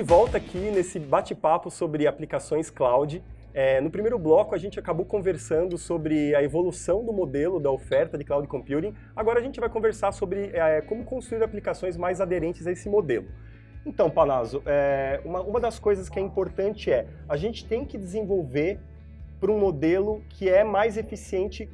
de volta aqui nesse bate-papo sobre aplicações cloud. No primeiro bloco, a gente acabou conversando sobre a evolução do modelo da oferta de cloud computing. Agora a gente vai conversar sobre como construir aplicações mais aderentes a esse modelo. Então, Panazzo, uma das coisas que é importante a gente tem que desenvolver para um modelo que é mais eficiente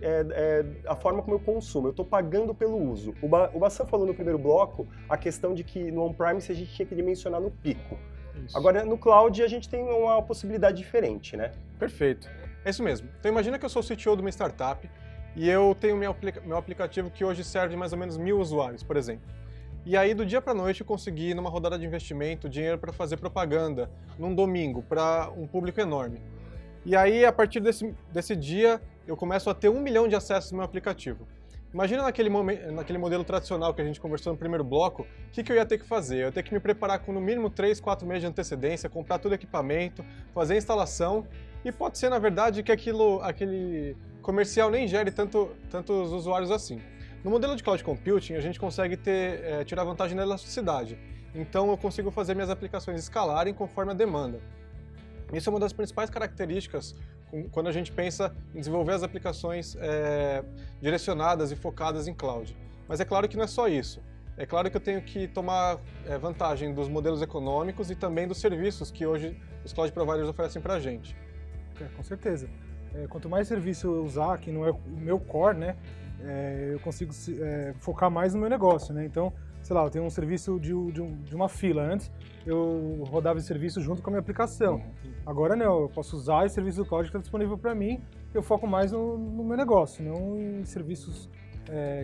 a forma como eu consumo. Eu estou pagando pelo uso. O Bassan falou no primeiro bloco a questão de que no on-premise a gente tinha que dimensionar no pico. Isso. Agora, no cloud, a gente tem uma possibilidade diferente, né? Perfeito. É isso mesmo. Então, imagina que eu sou o CTO de uma startup e eu tenho meu aplicativo que hoje serve mais ou menos 1000 usuários, por exemplo. E aí, do dia para a noite, eu consegui, numa rodada de investimento, dinheiro para fazer propaganda num domingo para um público enorme. E aí, a partir desse dia, eu começo a ter 1 milhão de acessos no meu aplicativo. Imagina naquele modelo tradicional que a gente conversou no primeiro bloco, o que eu ia ter que fazer? Eu ia ter que me preparar com no mínimo 3, 4 meses de antecedência, comprar todo o equipamento, fazer a instalação, e pode ser, na verdade, que aquele comercial nem gere tantos usuários assim. No modelo de Cloud Computing, a gente consegue tirar vantagem da elasticidade. Então, eu consigo fazer minhas aplicações escalarem conforme a demanda. Isso é uma das principais características quando a gente pensa em desenvolver as aplicações direcionadas e focadas em cloud. Mas é claro que não é só isso. É claro que eu tenho que tomar vantagem dos modelos econômicos e também dos serviços que hoje os cloud providers oferecem para a gente. Com certeza. Quanto mais serviço eu usar, que não é o meu core, né, eu consigo focar mais no meu negócio, né? Então, sei lá, eu tenho um serviço de uma fila. Antes, eu rodava esse serviço junto com a minha aplicação. Agora não, eu posso usar esse serviço do cloud que está disponível para mim, eu foco mais no meu negócio, não em serviços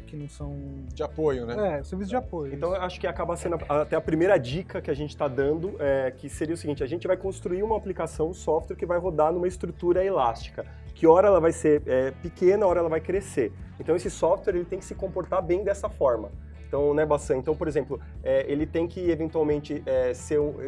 que não são... De apoio, né? Serviços de apoio. Então, eu acho que acaba sendo até a primeira dica que a gente está dando, que seria o seguinte: a gente vai construir uma aplicação, um software que vai rodar numa estrutura elástica, que hora ela vai ser pequena, hora ela vai crescer. Então, esse software ele tem que se comportar bem dessa forma. Então, né, Bassan? Então, por exemplo, ele tem que eventualmente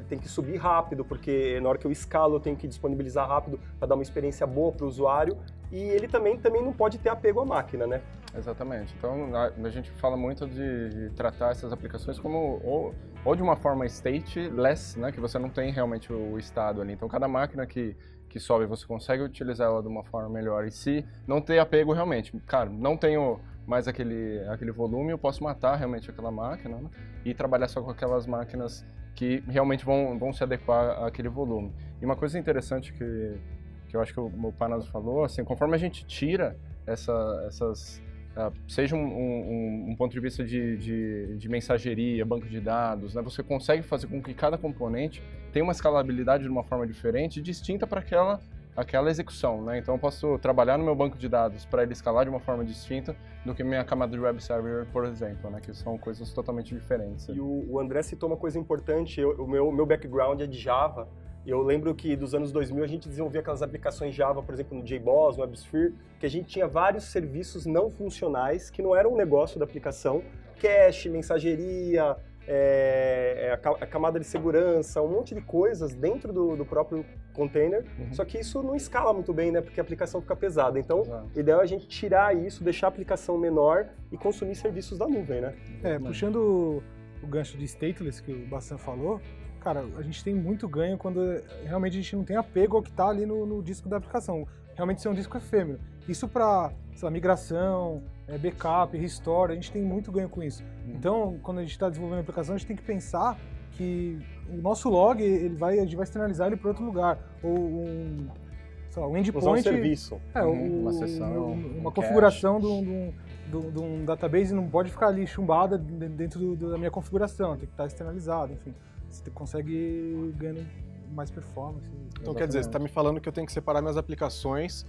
tem que subir rápido, porque na hora que eu escalo eu tenho que disponibilizar rápido para dar uma experiência boa para o usuário, e ele também não pode ter apego à máquina, né? Exatamente. Então, a gente fala muito de tratar essas aplicações como ou de uma forma stateless, né, que você não tem realmente o estado ali. Então, cada máquina que sobe, você consegue utilizar ela de uma forma melhor. E se não ter apego realmente, cara, não tenho mais aquele volume, eu posso matar realmente aquela máquina, né, e trabalhar só com aquelas máquinas que realmente vão se adequar àquele volume. E uma coisa interessante que eu acho que o Panazzo falou, assim, conforme a gente tira essas seja um ponto de vista de mensageria, banco de dados, né, você consegue fazer com que cada componente tenha uma escalabilidade de uma forma diferente, distinta para aquela execução, né? Então eu posso trabalhar no meu banco de dados para ele escalar de uma forma distinta do que minha camada de web server, por exemplo, né? Que são coisas totalmente diferentes. E o André citou uma coisa importante: o meu background é de Java. E eu lembro que dos anos 2000 a gente desenvolvia aquelas aplicações Java, por exemplo, no JBoss, no WebSphere, que a gente tinha vários serviços não funcionais que não eram um negócio da aplicação: cache, mensageria, a camada de segurança, um monte de coisas dentro do próprio container. Só que isso não escala muito bem, né? Porque a aplicação fica pesada. Então, o ideal é a gente tirar isso, deixar a aplicação menor e consumir serviços da nuvem, né? Puxando o gancho de stateless que o Bassan falou, cara, a gente tem muito ganho quando realmente a gente não tem apego ao que está ali no disco da aplicação. Realmente ser um disco efêmero. Isso para, sei lá, migração, backup, restore, a gente tem muito ganho com isso. Então, quando a gente está desenvolvendo a aplicação, a gente tem que pensar que o nosso log, a gente vai externalizar ele para outro lugar. Ou um endpoint... Usar um serviço. Uma sessão, uma configuração de um database não pode ficar ali chumbada dentro da minha configuração, tem que estar externalizado, enfim. Você consegue ganhar mais performance. Então, quer dizer, você está me falando que eu tenho que separar minhas aplicações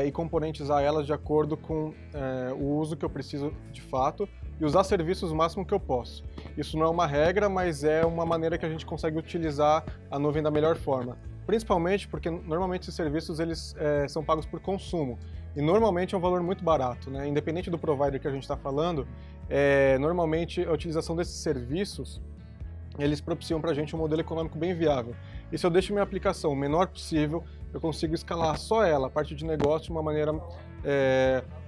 e componentizar elas de acordo com o uso que eu preciso de fato e usar serviços o máximo que eu posso. Isso não é uma regra, mas é uma maneira que a gente consegue utilizar a nuvem da melhor forma. Principalmente porque normalmente esses serviços eles são pagos por consumo e normalmente é um valor muito barato, né? Independente do provider que a gente está falando, normalmente a utilização desses serviços eles propiciam para a gente um modelo econômico bem viável. E se eu deixo minha aplicação o menor possível, eu consigo escalar só ela, a parte de negócio, de uma maneira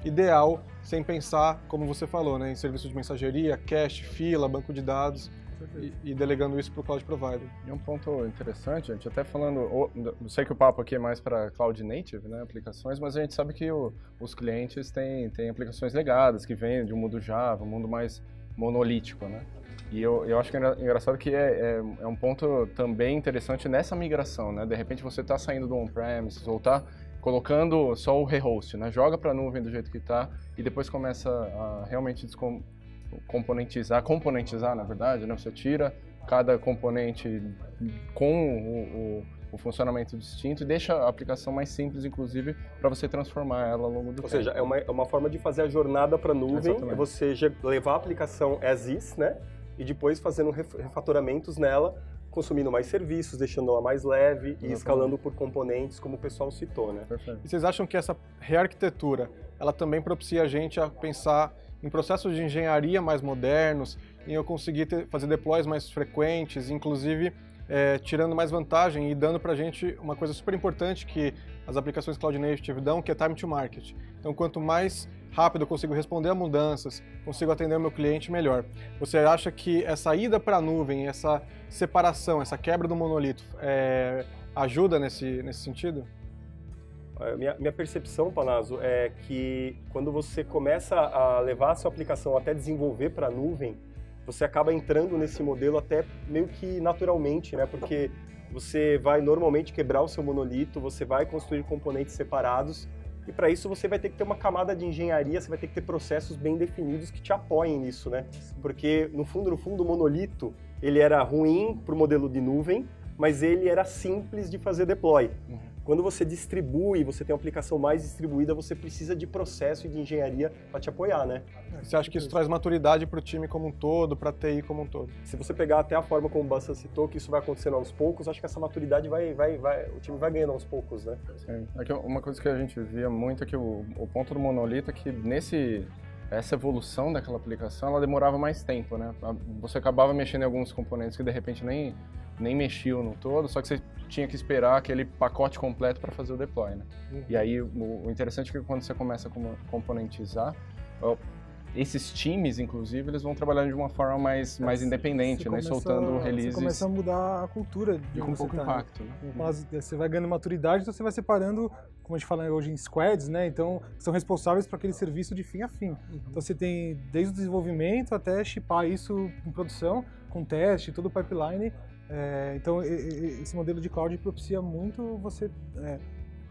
ideal, sem pensar, como você falou, né, em serviços de mensageria, cache, fila, banco de dados. e delegando isso para o Cloud Provider. E um ponto interessante, a gente até falando, eu sei que o papo aqui é mais para Cloud Native, né, aplicações, mas a gente sabe que os clientes têm aplicações legadas, que vêm de um mundo Java, um mundo mais monolítico, né? E eu acho que é engraçado que é um ponto também interessante nessa migração, né? De repente você está saindo do on-premises ou está colocando só o rehost, né? Joga para a nuvem do jeito que está e depois começa a realmente componentizar, na verdade, né? Você tira cada componente com o funcionamento distinto e deixa a aplicação mais simples, inclusive, para você transformar ela ao longo do tempo. Ou seja, é uma forma de fazer a jornada para a nuvem, é você levar a aplicação as is, né? E depois fazendo refatoramentos nela, consumindo mais serviços, deixando ela mais leve e escalando por componentes, como o pessoal citou, né? Perfeito. E vocês acham que essa rearquitetura, ela também propicia a gente a pensar em processos de engenharia mais modernos, em eu conseguir fazer deploys mais frequentes, inclusive tirando mais vantagem e dando para a gente uma coisa super importante que as aplicações Cloud Native dão, que é time to market. Então, quanto mais rápido eu consigo responder a mudanças, consigo atender o meu cliente, melhor. Você acha que essa ida para a nuvem, essa separação, essa quebra do monolito, ajuda nesse sentido? Minha percepção, Panazzo, é que quando você começa a levar a sua aplicação até desenvolver para a nuvem, você acaba entrando nesse modelo até meio que naturalmente, né? Porque você vai normalmente quebrar o seu monolito, você vai construir componentes separados e para isso você vai ter que ter uma camada de engenharia, você vai ter que ter processos bem definidos que te apoiem nisso, né? Porque no fundo o monolito, ele era ruim para o modelo de nuvem, mas ele era simples de fazer deploy. Quando você distribui, você tem uma aplicação mais distribuída, você precisa de processo e de engenharia para te apoiar, né? Você acha que isso traz maturidade para o time como um todo, para a TI como um todo? Se você pegar até a forma como o Bassan citou, que isso vai acontecendo aos poucos, acho que essa maturidade o time vai ganhando aos poucos, né? Sim. Uma coisa que a gente via muito é que o ponto do monolito é que essa evolução daquela aplicação, ela demorava mais tempo, né? Você acabava mexendo em alguns componentes que de repente nem mexiam no todo, só que você tinha que esperar aquele pacote completo para fazer o deploy, né? E aí, o interessante é que quando você começa a componentizar, esses times, inclusive, eles vão trabalhando de uma forma mais independente, né? Soltando releases. Você começa a mudar a cultura de com pouco impacto, né? Mas você vai ganhando maturidade, então você vai separando, como a gente fala hoje em squads, né? Então, são responsáveis por aquele serviço de fim a fim. Então, você tem desde o desenvolvimento até shippar isso em produção, com teste, todo o pipeline. Então, esse modelo de cloud propicia muito você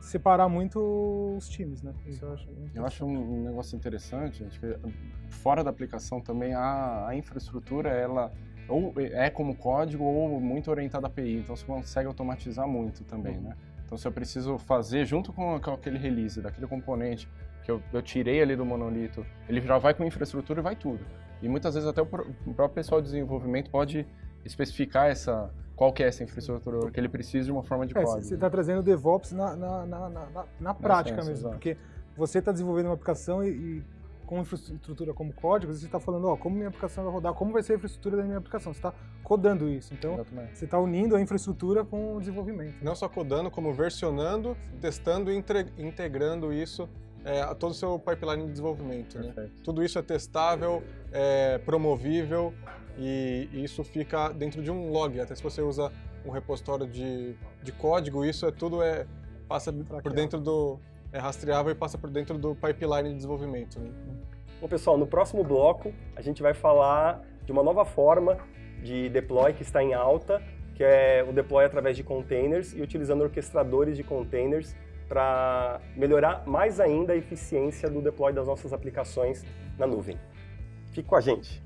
separar muito os times, né? Isso eu acho um negócio interessante, acho que fora da aplicação também a infraestrutura, ela ou é como código ou muito orientada a API, então você consegue automatizar muito também, né? Então, se eu preciso fazer junto com aquele release, daquele componente que eu tirei ali do monolito, ele já vai com infraestrutura e vai tudo. E muitas vezes até o próprio pessoal de desenvolvimento pode especificar qual que é essa infraestrutura que ele precisa de uma forma de código. Você está trazendo o DevOps na prática mesmo, porque você está desenvolvendo uma aplicação e com infraestrutura como código, você está falando, como minha aplicação vai rodar, como vai ser a infraestrutura da minha aplicação, você está codando isso, então você está unindo a infraestrutura com o desenvolvimento. Não só codando, como versionando, testando e integrando isso a todo o seu pipeline de desenvolvimento. Né? Tudo isso é testável, promovível e isso fica dentro de um log. Até se você usa um repositório de código, isso passa por dentro é rastreável e passa por dentro do pipeline de desenvolvimento. Né? Bom, pessoal, no próximo bloco a gente vai falar de uma nova forma de deploy que está em alta, que é o deploy através de containers e utilizando orquestradores de containers para melhorar mais ainda a eficiência do deploy das nossas aplicações na nuvem. Fique com a gente!